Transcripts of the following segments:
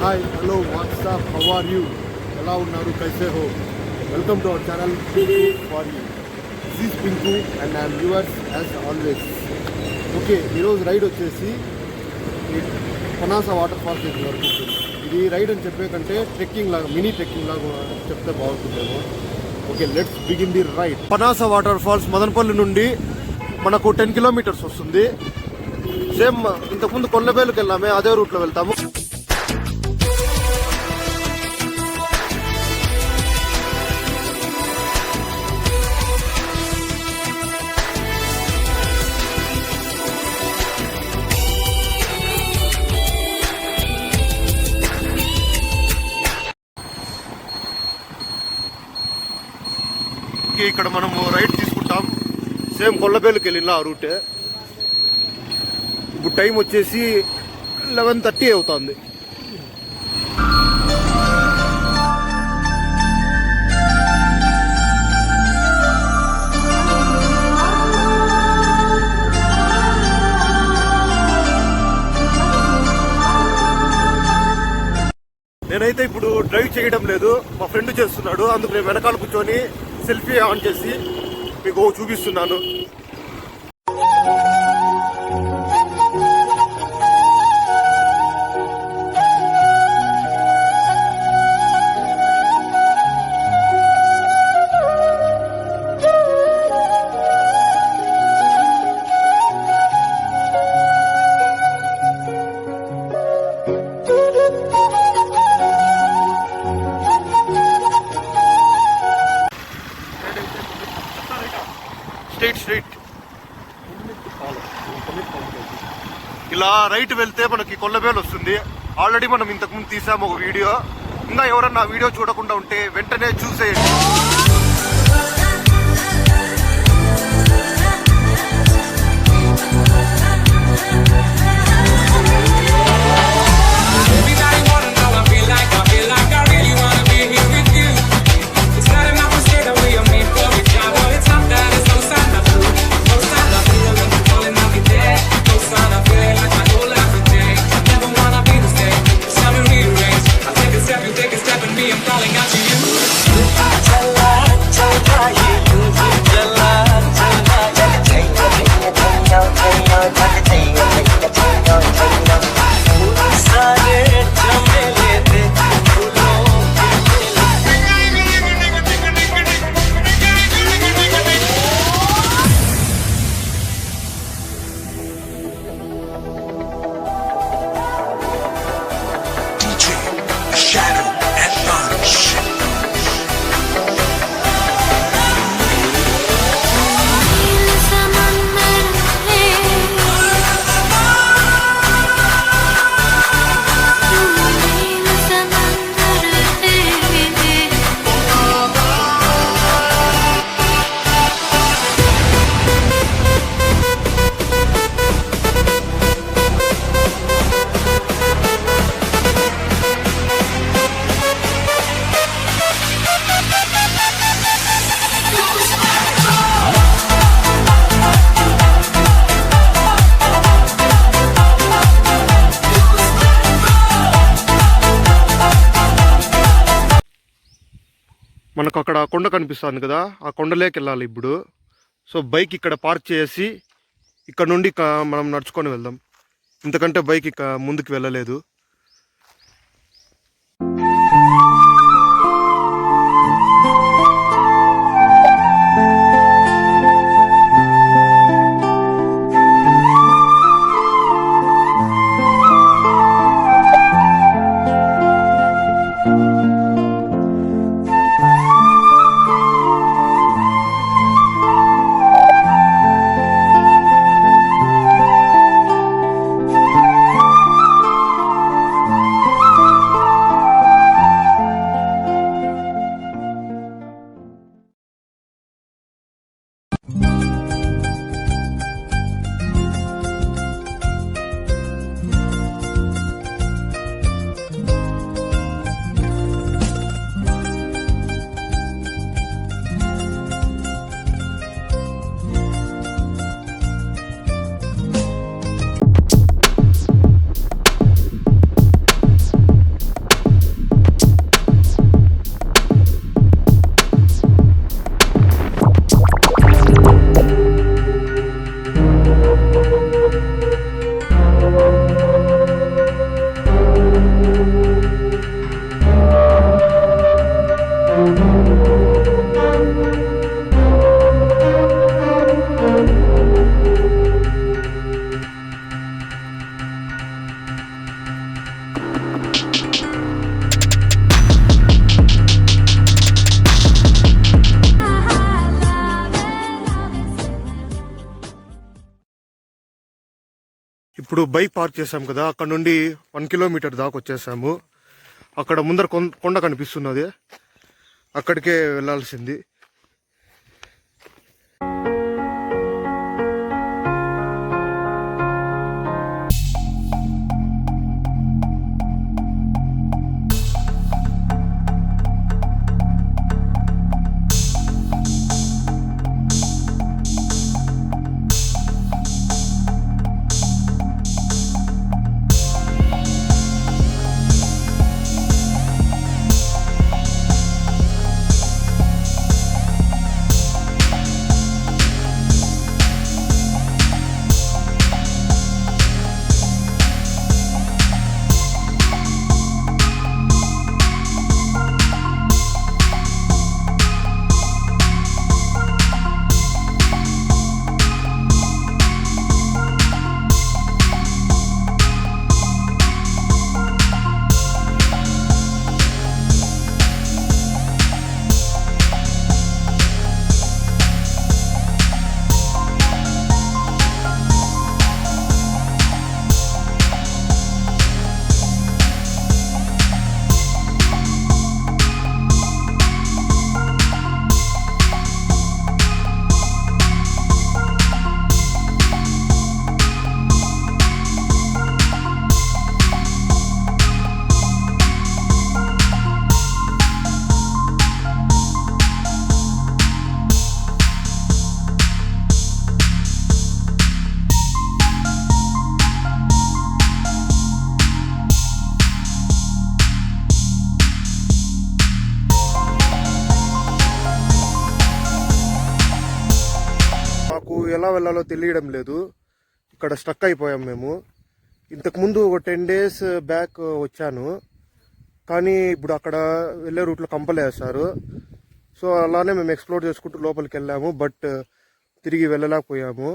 Hi, hello, what's up, how are you? ఎలా ఉన్నారు, కైసే హో? Welcome to our channel pink for you. This is pink and I'm yours as always. Okay, ఈరోజు ride వచ్చేసి పనాస water falls దగ్గర వరకు ఉంటుంది. ఇది రైడ్ అని చెప్పే కంటే ట్రెక్కింగ్ లాగా, మినీ ట్రెక్కింగ్ లాగా చెప్తే బాగుంటుందేమో. Okay, let's begin the ride. Panasa waterfalls Madanapalle నుండి మనకు 10 కిలోమీటర్స్ వస్తుంది. సేమ్ ఇంతకుముందు కొల్లబేలుకి వెళ్ళామే, అదే రూట్లో వెళ్తాము. ఇక్కడ మనము రైడ్ తీసుకుంటాం. సేమ్ కొల్లబేలుకి వెళ్ళిన ఆ రూటే. ఇప్పుడు టైం వచ్చేసి 11:30 అవుతుంది. నేనైతే ఇప్పుడు డ్రైవ్ చేయడం లేదు, మా ఫ్రెండ్ చేస్తున్నాడు. అందుకు నేను వెనకాల కూర్చొని సెల్ఫీ ఆన్ చేసి మీకు చూపిస్తున్నాను. స్ట్రైట్ ఇలా రైట్ వెళ్తే మనకి కొల్లబేలు వస్తుంది. ఆల్రెడీ మనం ఇంతకుముందు తీసాము ఒక వీడియో. ఇంకా ఎవరన్నా వీడియో చూడకుండా ఉంటే వెంటనే చూసేయండి. మనకు అక్కడ కొండ కనిపిస్తుంది కదా, ఆ కొండలోకి వెళ్ళాలి ఇప్పుడు. సో బైక్ ఇక్కడ పార్క్ చేసి ఇక్కడ నుండి మనం నడుచుకొని వెళ్దాం. ఇంతకంటే బైక్ ఇక ముందుకు వెళ్ళలేదు. ఇప్పుడు బైక్ పార్క్ చేసాం కదా, అక్కడ నుండి 1 కిలోమీటర్ దాకా వచ్చేసాము. అక్కడ ముందర కొండ కనిపిస్తున్నది, అక్కడికే వెళ్ళాల్సింది. ఎలా వెళ్ళాలో తెలియడం లేదు, ఇక్కడ స్టక్ అయిపోయాం మేము. ఇంతకుముందు ఒక 10 days బ్యాక్ వచ్చాను, కానీ ఇప్పుడు అక్కడ వెళ్ళే రూట్లో కంపలు వేస్తారు. సో అలానే మేము ఎక్స్ప్లోర్ చేసుకుంటూ లోపలికి వెళ్ళాము, బట్ తిరిగి వెళ్ళలేకపోయాము.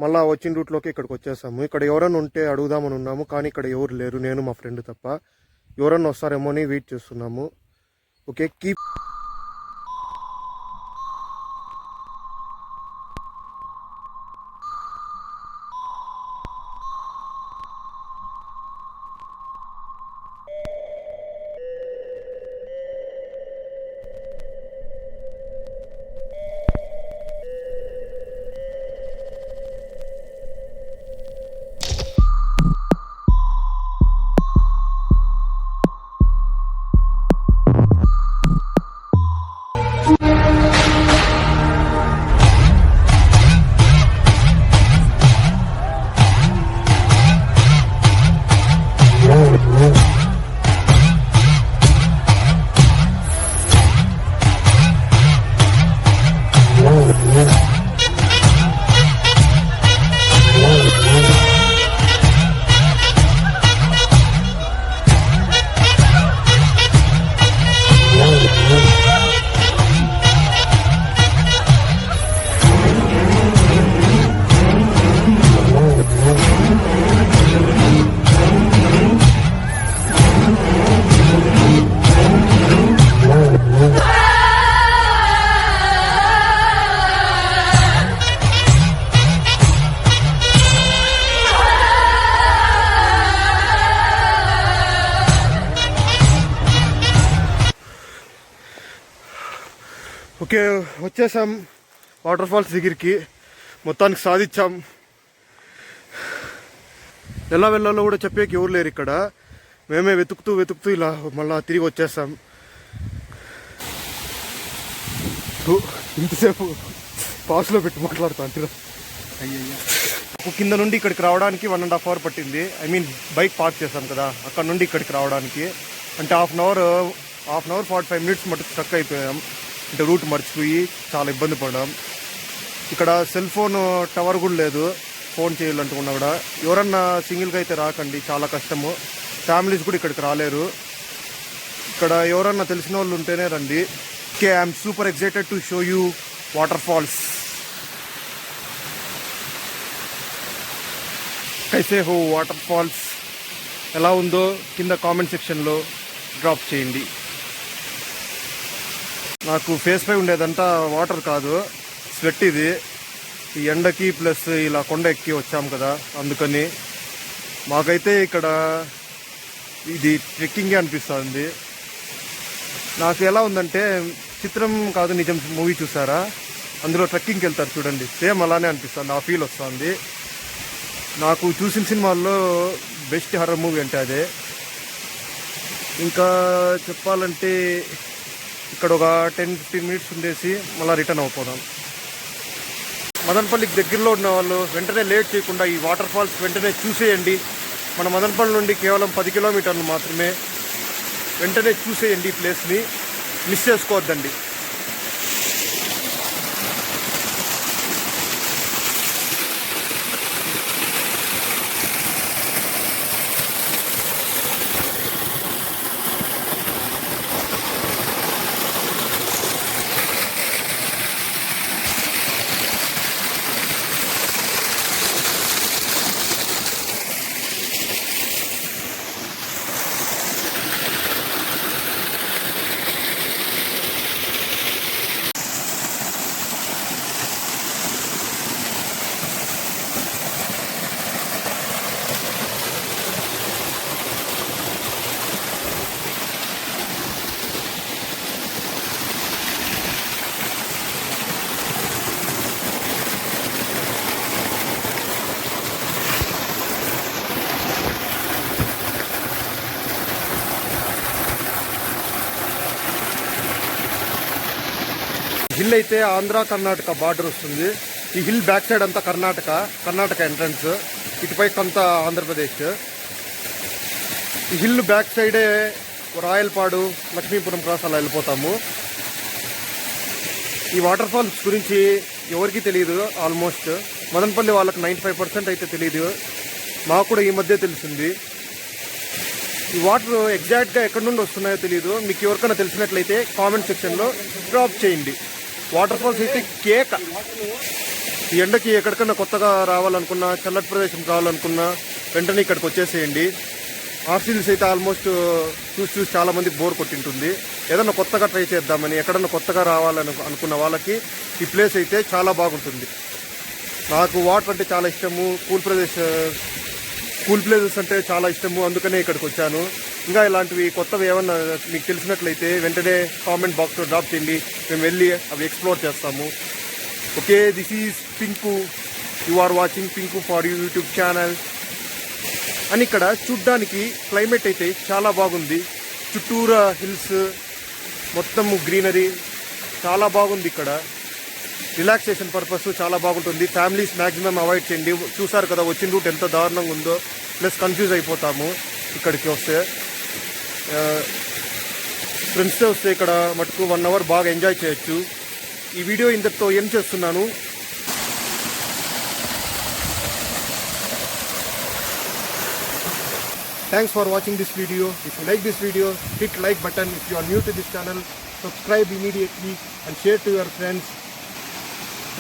మళ్ళీ వచ్చిన రూట్లోకి ఇక్కడికి వచ్చేసాము. ఇక్కడ ఎవరైనా ఉంటే అడుగుదామని ఉన్నాము, కానీ ఇక్కడ ఎవరు లేరు, నేను మా ఫ్రెండ్ తప్ప. ఎవరన్నా వస్తారేమో అని వెయిట్ చేస్తున్నాము. Okay, keep. ఓకే, వచ్చేసాం వాటర్ ఫాల్స్ దగ్గరికి. మొత్తానికి సాధించాం. ఎలా వెళ్ళాలో కూడా చెప్పేకి ఎవరు లేరు ఇక్కడ. మేమే వెతుకుతూ ఇలా మళ్ళీ తిరిగి వచ్చేసాం. ఇంతసేపు పాస్లో పెట్టి మాట్లాడుతా అంటారు. కింద నుండి ఇక్కడికి రావడానికి 1.5 hour పట్టింది. ఐ మీన్ బైక్ పార్క్ చేసాం కదా, అక్కడ నుండి ఇక్కడికి రావడానికి. అంటే హాఫ్ అన్ అవర్ 45 minutes మటుకు స్టక్ అయిపోయాం. అంటే రూట్ మర్చిపోయి చాలా ఇబ్బంది పడ్డాం. ఇక్కడ సెల్ ఫోన్ టవర్ కూడా లేదు, ఫోన్ చేయాలంటున్నా కూడా. ఎవరన్నా సింగిల్గా అయితే రాకండి, చాలా కష్టము. ఫ్యామిలీస్ కూడా ఇక్కడికి రాలేరు. ఇక్కడ ఎవరన్నా తెలిసిన వాళ్ళు ఉంటేనే రండి. Okay, I'm super excited to show you waterfalls. కైసే హో వాటర్ ఫాల్స్ ఎలా ఉందో కింద కామెంట్ సెక్షన్లో డ్రాప్ చేయండి. నాకు ఫేస్ పై ఉండేదంతా వాటర్ కాదు, స్వెట్. ఇది ఈ ఎండకి ప్లస్ ఇలా కొండ ఎక్కి వచ్చాం కదా, అందుకని మాకైతే ఇక్కడ ఇది ట్రెక్కింగే అనిపిస్తుంది. నాకు ఎలా ఉందంటే చిత్రం కాదు నిజం మూవీ చూసారా, అందులో ట్రెక్కింగ్కి వెళ్తారు చూడండి, సేమ్ అలానే అనిపిస్తుంది, ఆ ఫీల్ వస్తుంది. నాకు చూసిన సినిమాల్లో బెస్ట్ హర్రర్ మూవీ అంటే అదే. ఇంకా చెప్పాలంటే ఇక్కడ ఒక 10-15 మినిట్స్ ఉండేసి మళ్ళీ రిటర్న్ అయిపోదాం. మదనపల్లికి దగ్గరలో ఉన్న వాళ్ళు వెంటనే లేట్ చేయకుండా ఈ వాటర్ ఫాల్స్ వెంటనే చూసేయండి. మన మదనపల్లి నుండి కేవలం 10 కిలోమీటర్లు మాత్రమే. వెంటనే చూసేయండి, ఈ ప్లేస్ని మిస్ చేసుకోవద్దండి. హిల్ అయితే ఆంధ్ర కర్ణాటక బార్డర్ వస్తుంది. ఈ హిల్ బ్యాక్ సైడ్ అంతా కర్ణాటక ఎంట్రన్స్, ఇటుపై కొంత ఆంధ్రప్రదేశ్. ఈ హిల్ బ్యాక్ సైడే రాయలపాడు, లక్ష్మీపురం క్రాస్ అలా వెళ్ళిపోతాము. ఈ వాటర్ ఫాల్స్ గురించి ఎవరికి తెలియదు, ఆల్మోస్ట్ మదనపల్లి వాళ్ళకి 95% అయితే తెలియదు. మాకు కూడా ఈ మధ్య తెలిసింది. ఈ వాటర్ ఎగ్జాక్ట్గా ఎక్కడి నుండి వస్తున్నాయో తెలియదు. మీకు ఎవరికైనా తెలిసినట్లయితే కామెంట్ సెక్షన్లో డ్రాప్ చేయండి. వాటర్ ఫాల్స్ అయితే కేక. ఈ ఎండకి ఎక్కడికన్నా కొత్తగా రావాలనుకున్నా, చల్లటి ప్రదేశం కావాలనుకున్నా వెంటనే ఇక్కడికి వచ్చేసేయండి. ఆర్సీల్స్ అయితే ఆల్మోస్ట్ చూసి చాలామందికి బోర్ కొట్టింటుంది. ఏదన్నా కొత్తగా ట్రై చేద్దామని, ఎక్కడన్నా కొత్తగా రావాలని అనుకున్న వాళ్ళకి ఈ ప్లేస్ అయితే చాలా బాగుంటుంది. నాకు వాటర్ అంటే చాలా ఇష్టము, కూల్ ప్లేసెస్ అంటే చాలా ఇష్టము, అందుకనే ఇక్కడికి వచ్చాను. ఇంకా ఇలాంటివి కొత్తవి ఏమన్నా మీకు తెలిసినట్లయితే వెంటనే కామెంట్ బాక్స్లో డ్రాప్ చేయండి, మేము వెళ్ళి అవి ఎక్స్ప్లోర్ చేస్తాము. Okay, this is Pinku, you are watching Pinku for YouTube channel. అని ఇక్కడ చూడ్డానికి క్లైమేట్ అయితే చాలా బాగుంది. చుట్టూరా హిల్స్, మొత్తం గ్రీనరీ చాలా బాగుంది. ఇక్కడ రిలాక్సేషన్ పర్పస్ చాలా బాగుంటుంది. ఫ్యామిలీస్ మ్యాక్సిమం అవాయిడ్ చేయండి. చూసారు కదా వచ్చిన రూట్ ఎంత దారుణంగా ఉందో, ప్లస్ కన్ఫ్యూజ్ అయిపోతాము ఇక్కడికి వస్తే. ఫ్రెండ్స్తో వస్తే ఇక్కడ మటుకు 1 అవర్ బాగా ఎంజాయ్ చేయొచ్చు. ఈ వీడియో ఇంతటితో ఏం చేస్తున్నాను. Thanks for watching this video. If you like this video, hit like button. If you are new to this channel, subscribe immediately and share to your friends.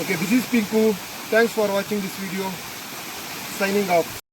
Okay, this is Pinku. Thanks for watching this video. Signing off.